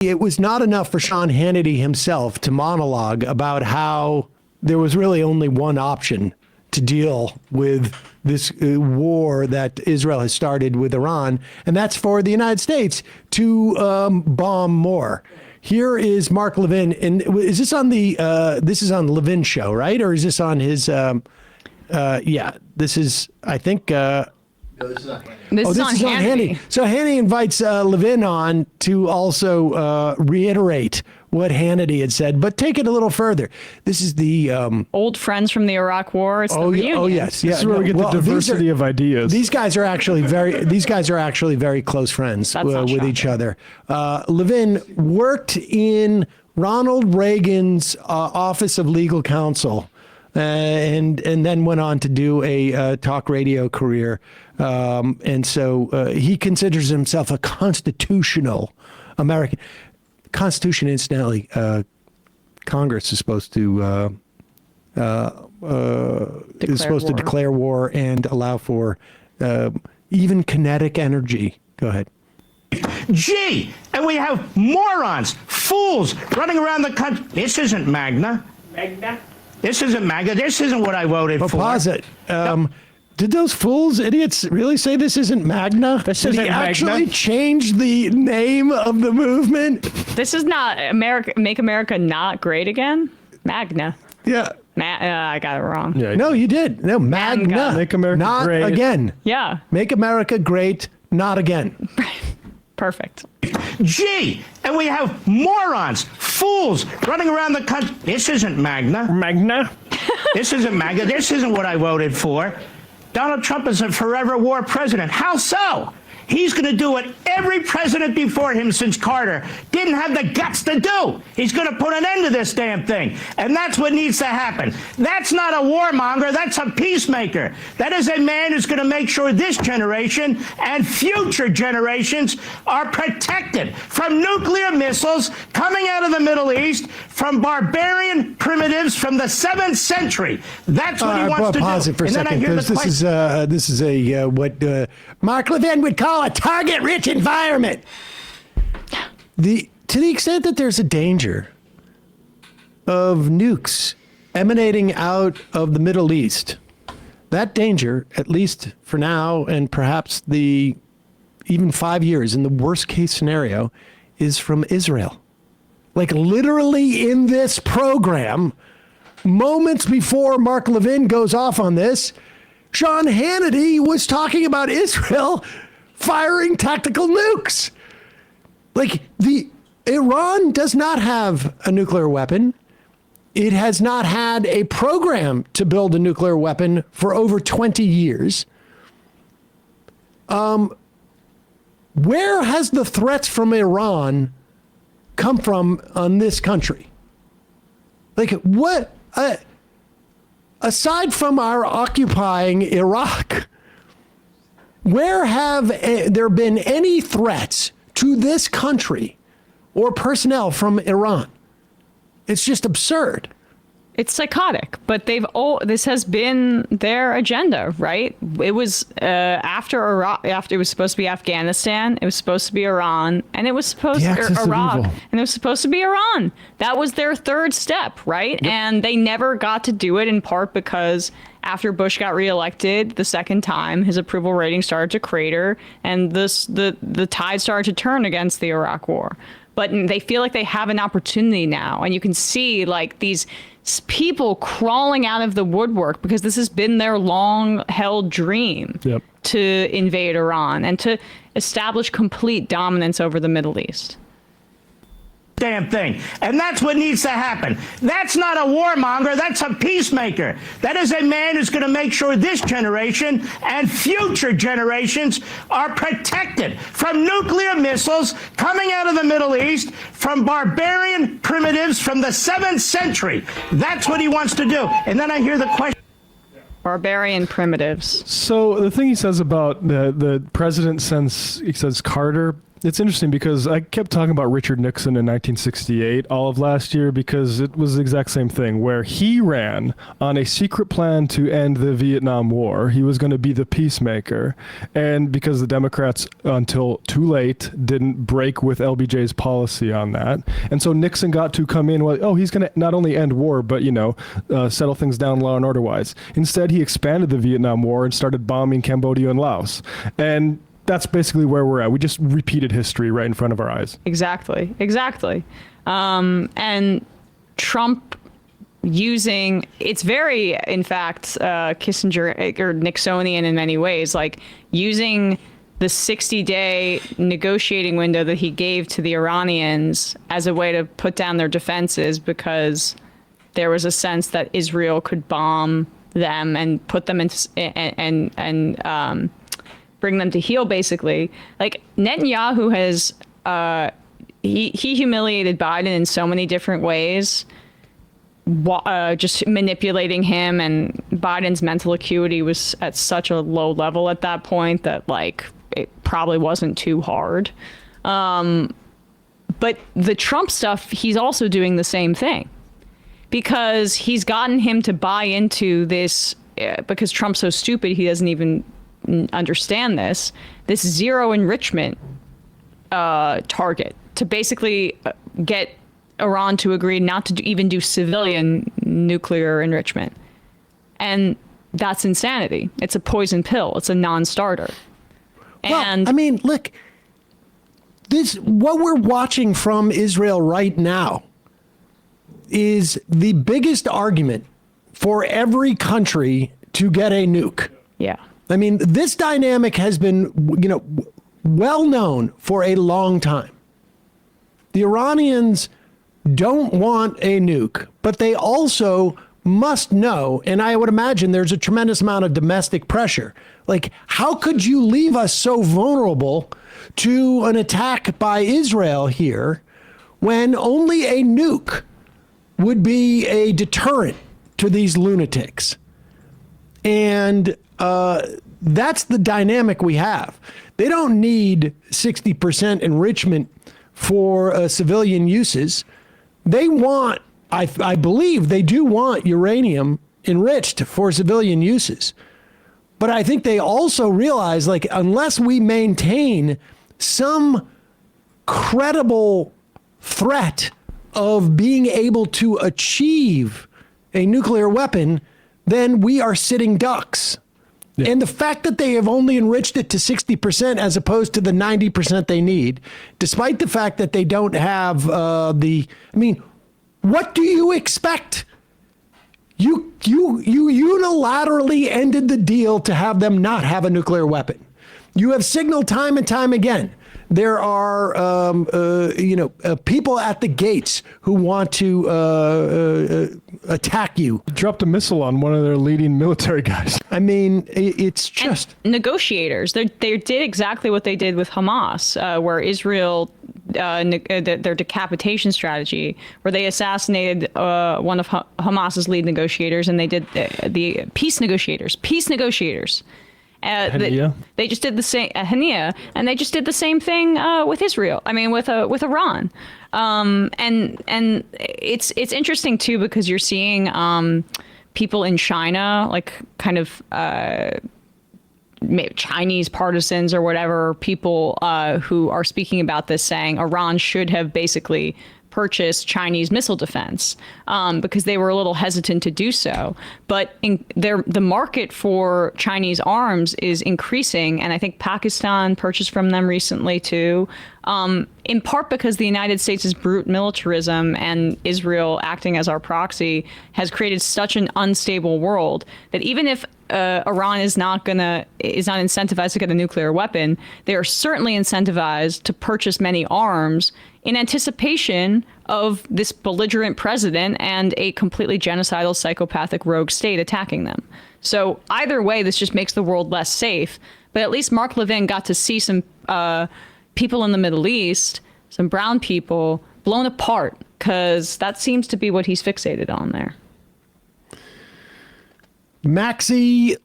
It was not enough for Sean Hannity himself to monologue about how there was really only one option to deal with this war that Israel has started with Iran, and that's for the United States to bomb more. Here is Mark Levin, and is this on the? This is on Levin's show, right? Or is this on his? Yeah, this is. I think. No, this is on Hannity. This is on Hannity. So Hannity invites Levin on to also reiterate what Hannity had said, but take it a little further. This is the old friends from the Iraq War. It's the reunion. Oh yes, This is where we get the diversity of ideas. These guys are actually very close friends with each other. Levin worked in Ronald Reagan's Office of Legal Counsel. And then went on to do a talk radio career. And so he considers himself a constitutional American. Constitution, incidentally, Congress is supposed to declare war and allow for even kinetic energy. Go ahead. Gee, and we have morons, fools running around the country. This isn't Magna. Magna? This isn't Magna. This isn't what I voted for. Pause it. Did those fools, idiots, really say this isn't Magna? This Did isn't he Magna? actually change the name of the movement? This is not America. Make America not great again. Magna. Yeah. I got it wrong. Yeah, No, you did. No, Magna. Make America not great. again. Yeah. Make America great, not again. Perfect. Gee, and we have morons, fools running around the country. This isn't Magna. Magna? This isn't Magna. This isn't what I voted for. Donald Trump is a forever war president. How so? He's going to do what every president before him since Carter didn't have the guts to do. He's going to put an end to this damn thing. And that's what needs to happen. That's not a warmonger. That's a peacemaker. That is a man who's going to make sure this generation and future generations are protected from nuclear missiles coming out of the Middle East, from barbarian primitives from the 7th century. That's what he wants to do. Pause it for a second, because this is a what Mark Levin would call a target-rich environment. To the extent that there's a danger of nukes emanating out of the Middle East, that danger, at least for now, and perhaps even 5 years in the worst-case scenario, is from Israel. Like literally in this program, moments before Mark Levin goes off on this, Sean Hannity was talking about Israel firing tactical nukes. Like Iran does not have a nuclear weapon. It has not had a program to build a nuclear weapon for over 20 years. Where has the threats from Iran come from on this country? Like what? Aside from our occupying Iraq, where have there been any threats to this country or personnel from Iran? It's just absurd. It's psychotic, but this has been their agenda, right? It was after Iraq, after it was supposed to be Afghanistan, it was supposed to be Iran, and it was supposed to Iraq, and it was supposed to be Iran. That was their third step, right? Yep. And they never got to do it, in part because after Bush got reelected the second time, his approval rating started to crater, and the tide started to turn against the Iraq War. But they feel like they have an opportunity now, and you can see like these people crawling out of the woodwork because this has been their long-held dream to invade Iran and to establish complete dominance over the Middle East. Damn thing. And that's what needs to happen. That's not a warmonger. That's a peacemaker. That is a man who's going to make sure this generation and future generations are protected from nuclear missiles coming out of the Middle East, from barbarian primitives from the 7th century. That's what he wants to do. And then I hear the question. Barbarian primitives. So the thing he says about the president since, he says Carter, It's interesting because I kept talking about Richard Nixon in 1968 all of last year because it was the exact same thing where he ran on a secret plan to end the Vietnam War. He was going to be the peacemaker. And because the Democrats, until too late, didn't break with LBJ's policy on that. And so Nixon got to come in, well, he's going to not only end war, but, settle things down law and order wise. Instead, he expanded the Vietnam War and started bombing Cambodia and Laos. And that's basically where we're at. We just repeated history right in front of our eyes. Exactly. And Trump using, it's very, in fact, Kissinger or Nixonian in many ways, like using the 60-day negotiating window that he gave to the Iranians as a way to put down their defenses because there was a sense that Israel could bomb them and put them into and bring them to heel, basically. Like Netanyahu has, he humiliated Biden in so many different ways, just manipulating him, and Biden's mental acuity was at such a low level at that point that like it probably wasn't too hard. But the Trump stuff, he's also doing the same thing because he's gotten him to buy into this because Trump's so stupid he doesn't even understand this zero enrichment target to basically get Iran to agree not to even do civilian nuclear enrichment. And that's insanity. It's a poison pill. It's a non-starter. And well, I mean, look, what we're watching from Israel right now is the biggest argument for every country to get a nuke. Yeah. I mean, this dynamic has been, well known for a long time. The Iranians don't want a nuke, but they also must know, and I would imagine there's a tremendous amount of domestic pressure. Like, how could you leave us so vulnerable to an attack by Israel here when only a nuke would be a deterrent to these lunatics? And that's the dynamic we have. They don't need 60% enrichment for civilian uses. They want, I believe they do want uranium enriched for civilian uses. But I think they also realize, like, unless we maintain some credible threat of being able to achieve a nuclear weapon, then we are sitting ducks. Yeah. And the fact that they have only enriched it to 60% as opposed to the 90% they need, despite the fact that they don't have what do you expect? You unilaterally ended the deal to have them not have a nuclear weapon. You have signaled time and time again. There are, people at the gates who want to attack you. Dropped a missile on one of their leading military guys. I mean, it's just... And negotiators. They did exactly what they did with Hamas, where Israel, their decapitation strategy, where they assassinated one of Hamas's lead negotiators, and they did the peace negotiators. They just did the same, Hania, and they just did the same thing with Israel. I mean, with Iran, and it's interesting too because you're seeing people in China, like kind of Chinese partisans or whatever, people who are speaking about this, saying Iran should have basically purchase Chinese missile defense because they were a little hesitant to do so. But the market for Chinese arms is increasing, and I think Pakistan purchased from them recently too, in part because the United States' brute militarism and Israel acting as our proxy has created such an unstable world that even if Iran is not incentivized to get a nuclear weapon, they are certainly incentivized to purchase many arms in anticipation of this belligerent president and a completely genocidal, psychopathic rogue state attacking them. So either way, this just makes the world less safe. But at least Mark Levin got to see some people in the Middle East, some brown people, blown apart, because that seems to be what he's fixated on there. Maxi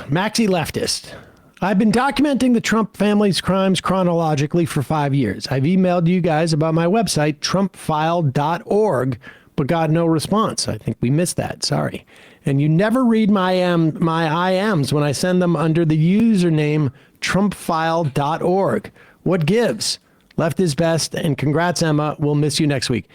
leftist. I've been documenting the Trump family's crimes chronologically for 5 years. I've emailed you guys about my website, trumpfile.org, but got no response. I think we missed that. Sorry. And you never read my IMs when I send them under the username trumpfile.org. What gives? Left is best, and congrats, Emma. We'll miss you next week.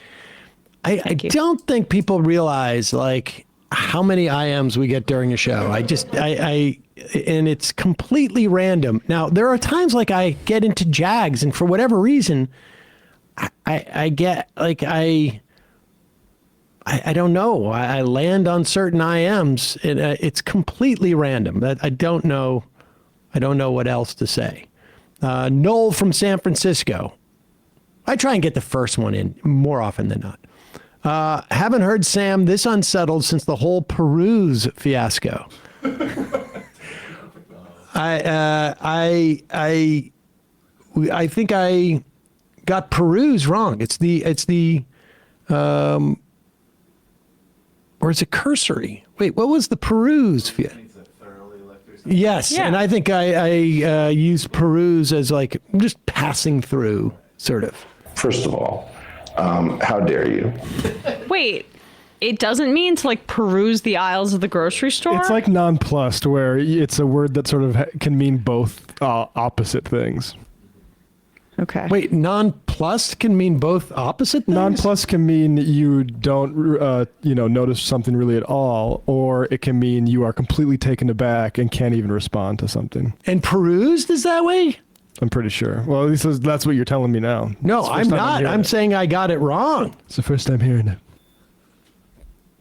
I don't think people realize like how many IMs we get during a show. And it's completely random. Now, there are times like I get into Jags, and for whatever reason, I get like I don't know. I land on certain IMs. And, it's completely random. I don't know. I don't know what else to say. Noel from San Francisco. I try and get the first one in more often than not. Haven't heard Sam this unsettled since the whole Peruse fiasco. I think I got Peruse wrong. It's the or is it cursory? Wait, what was the Peruse? Yes, Yeah. and I think I used Peruse as like just passing through, sort of. First of all, how dare you? Wait, it doesn't mean to like peruse the aisles of the grocery store? It's like nonplussed, where it's a word that sort of can mean both opposite things. Okay. Wait, nonplussed can mean both opposite things? Nonplussed can mean you don't, notice something really at all, or it can mean you are completely taken aback and can't even respond to something. And perused is that way? I'm pretty sure. Well, at least that's what you're telling me now. No, It's the I'm first time not. hearing I'm it. saying I got it wrong. It's the first time hearing it.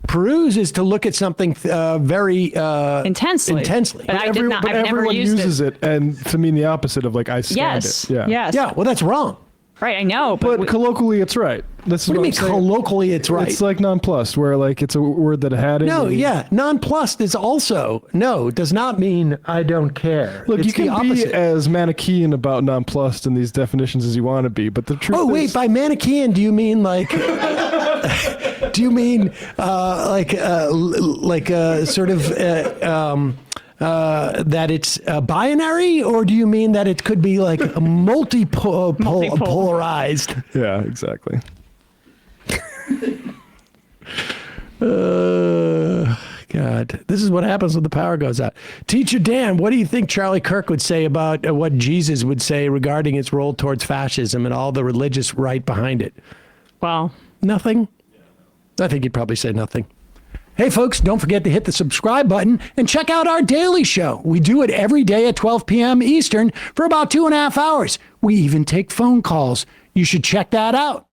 Peruse is to look at something very Intensely. Intensely. But I did not. But I've never everyone used uses it and to mean the opposite of like I scanned Yes. it. Yeah. Yes. Yeah, well, that's wrong. Right. I know. But, But colloquially, it's right. This is What do you mean I'm saying. colloquially it's right? It's like nonplussed, where like it's a word that had it. No, and- yeah. Nonplussed is also, no, does not mean I don't care. Look, It's you can the opposite. be as Manichaean about nonplussed in these definitions as you want to be, but the truth Oh, is... wait, by Manichaean, do you mean like... do you mean sort of that it's binary, or do you mean that it could be like polarized? Yeah, exactly. God, this is what happens when the power goes out. Teacher Dan, what do you think Charlie Kirk would say about what Jesus would say regarding its role towards fascism and all the religious right behind it? well, Nothing? I think he'd probably say nothing. Hey, folks, don't forget to hit the subscribe button and check out our daily show. We do it every day at 12 p.m. Eastern for about 2.5 hours. We even take phone calls. You should check that out.